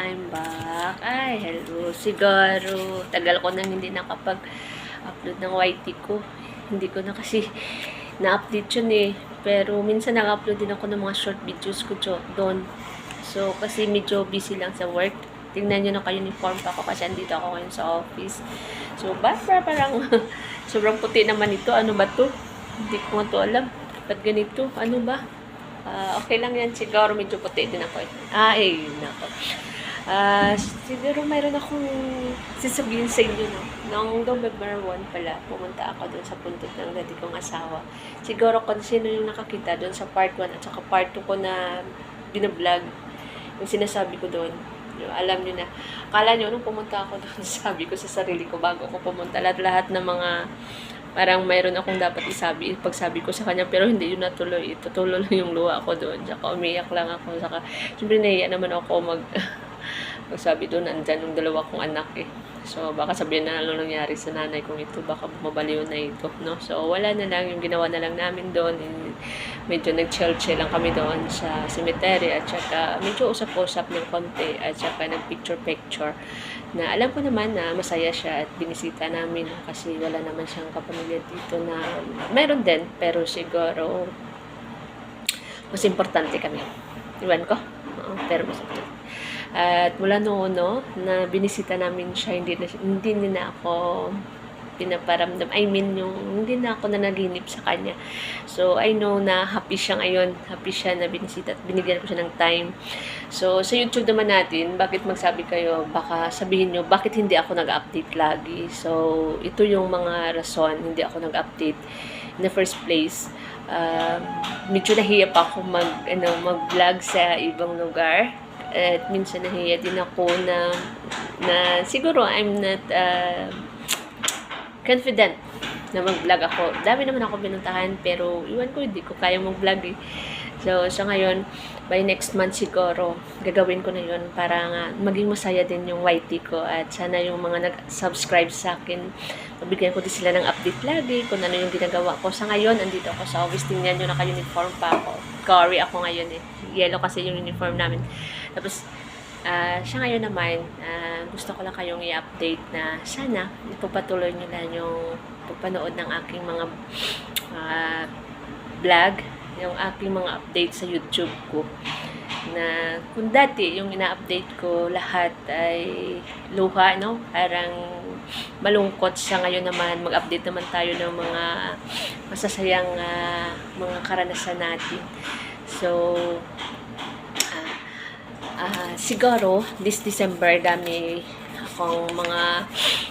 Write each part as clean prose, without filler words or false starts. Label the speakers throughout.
Speaker 1: I'm back. Ay, hello. Siguro, tagal ko nang hindi nakapag-upload ng YT ko. Hindi ko na kasi na-update yun eh. Pero minsan nag-upload din ako ng mga short videos ko doon. So, kasi medyo busy lang sa work. Tingnan nyo na kayo uniform pa ako kasi andito ako ngayon sa office. So, parang sobrang puti naman ito. Ano ba to? Hindi ko nga to alam. Ba't ganito? Ano ba? Okay lang yan. Siguro medyo puti din ako. Ay, nako. Siguro mayroon akong sasabihin sa inyo, no? Noong November 1 pala, pumunta ako doon sa puntod ng dati kong asawa. Siguro kung sino yung nakakita doon sa part 1 at saka part 2 ko na binablog, yung sinasabi ko doon, alam nyo na. Akala nyo, nung pumunta ako doon, sabi ko sa sarili ko bago ako pumunta, lahat ng mga parang mayroon akong dapat pagsabi ko sa kanya, pero hindi yun natuloy. Tutuloy lang yung luha ko doon. Saka umiyak lang ako. Saka, siyempre nahiya naman ako magsabi doon, andyan yung dalawa kong anak eh. So, baka sabihin na ano nangyari sa nanay kong ito, baka bumabaliw na ito, no? So, wala na lang, yung ginawa na lang namin doon, medyo nag-chill-chill lang kami doon sa cemetery, at saka medyo usap-usap ng konti, at saka nag-picture-picture, na alam ko naman na masaya siya at binisita namin, kasi wala naman siyang kapamilya dito na meron din, pero siguro, mas importante kami. Iwan ko? Pero mas importante. At mula noon, no, na binisita namin siya, hindi na ako pinaparamdam. I mean, hindi na ako nanaginip sa kanya. So, I know na happy siya ngayon. Happy siya na binisita at binigyan ko siya ng time. So, sa YouTube naman natin, bakit magsabi kayo, baka sabihin nyo, bakit hindi ako nag-update lagi? So, ito yung mga rason, hindi ako nag-update in the first place. Medyo nahiya pa ako mag-vlog sa ibang lugar. At minsan nahiya din ako na siguro I'm not confident na mag-vlog ako. Dami naman ako binuntahan, pero iwan ko, hindi ko kaya mag-vlog eh. So, sa ngayon, by next month siguro, gagawin ko na yun para nga maging masaya din yung YT ko, at sana yung mga nag-subscribe sa akin, mabigyan ko din sila ng update lagi kung ano yung ginagawa ko. Sa ngayon, andito ako sa office, tingnan nyo, naka-uniform pa ako. Curry ako ngayon eh. Yellow kasi yung uniform namin. Tapos, siya ngayon naman, gusto ko lang kayong i-update na sana ipapatuloy nyo lang yung pagpanood ng aking mga vlog, yung aking mga update sa YouTube ko. Na kung dati yung ina-update ko lahat ay luha, no? Parang malungkot, sa ngayon naman mag-update naman tayo ng mga masasayang mga karanasan natin. So, siguro this December dami akong mga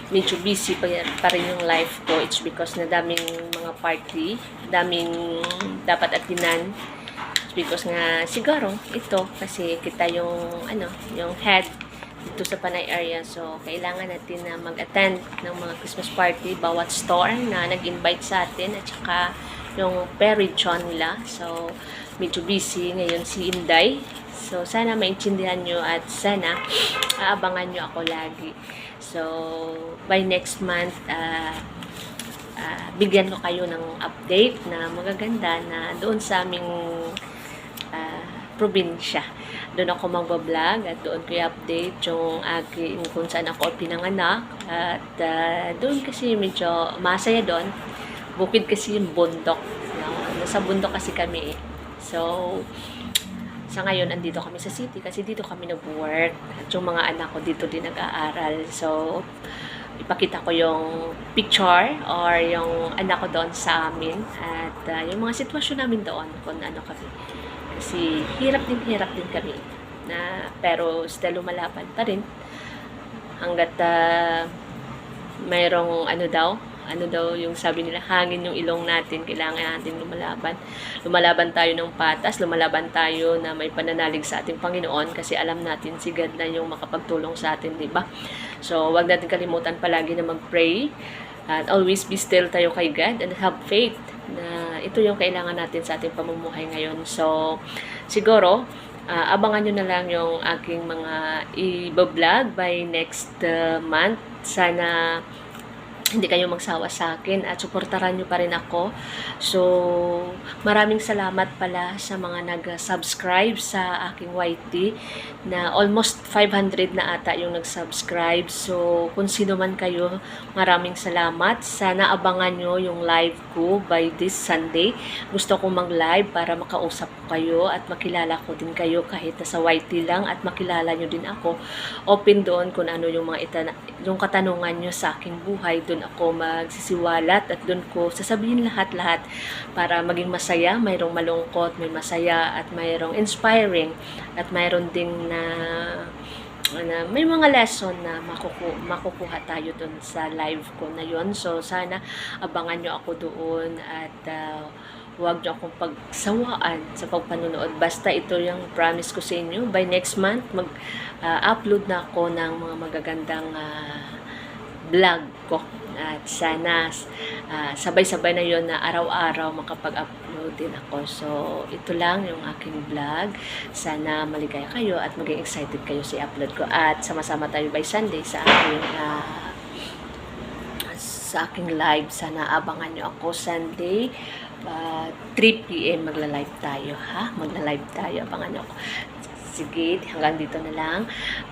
Speaker 1: medyo busy pa rin yung life ko. It's because na daming mga party, daming dapat atinan. It's because nga siguro ito kasi kita yung yung head dito sa Panay area, so kailangan natin na mag-attend ng mga Christmas party bawat store na nag-invite sa atin, at saka yung period nila. So medyo busy ngayon si Inday. So, sana maintindihan nyo at sana aabangan nyo ako lagi. So, by next month, bigyan ko kayo ng update na magaganda na doon sa aming probinsya. Doon ako magbablog at doon ko i-update yung aking kung saan ako pinanganak. At doon kasi medyo masaya doon. Bukid kasi yung bundok. Nasa bundok kasi kami. So, sa ngayon, andito kami sa city kasi dito kami nag-work. At yung mga anak ko dito din nag-aaral. So, ipakita ko yung picture or yung anak ko doon sa amin. At yung mga sitwasyon namin doon kung ano kami. Kasi hirap din kami. Pero still lumalaban pa rin. Hanggat mayroong ano daw yung sabi nila, hangin yung ilong natin, kailangan natin lumalaban tayo ng patas, lumalaban tayo na may pananalig sa ating Panginoon, kasi alam natin si God na yung makapagtulong sa atin, di ba? So, wag natin kalimutan palagi na mag-pray and always be still tayo kay God and have faith na ito yung kailangan natin sa ating pamumuhay ngayon. So, siguro abangan nyo na lang yung aking mga i-vlog by next month. Sana hindi kayo magsawa sa akin at suportahan nyo pa rin ako. So, maraming salamat pala sa mga nag-subscribe sa aking YT na almost 500 na ata yung nag-subscribe. So, kung sino man kayo, maraming salamat. Sana abangan nyo yung live ko by this Sunday. Gusto ko mag-live para makausap ko kayo at makilala ko din kayo kahit nasa YT lang at makilala nyo din ako. Open doon kung ano yung mga yung katanungan nyo sa aking buhay. Doon ako magsisiwalat at doon ko sasabihin lahat-lahat para maging masaya. Mayroong malungkot, may masaya at mayroong inspiring at mayroon ding na may mga lesson na makukuha tayo doon sa live ko na yon. So sana abangan nyo ako doon at huwag nyo akong pagsawaan sa pagpanonood. Basta ito yung promise ko sa inyo. By next month, mag-upload na ako ng mga magagandang vlog ko. At sana sabay-sabay na yon na araw-araw makapag-upload din ako. So, ito lang yung aking vlog. Sana maligaya kayo at maging excited kayo sa upload ko. At sama-sama tayo by Sunday sa aking live. Sana abangan nyo ako Sunday. 3 p.m. magla-live tayo, ha? Magla-live tayo. Abangan nyo ako. Sige, hanggang dito na lang.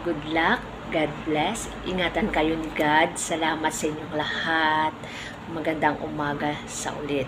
Speaker 1: Good luck. God bless. Ingatan kayo ni God. Salamat sa inyong lahat. Magandang umaga sa ulit.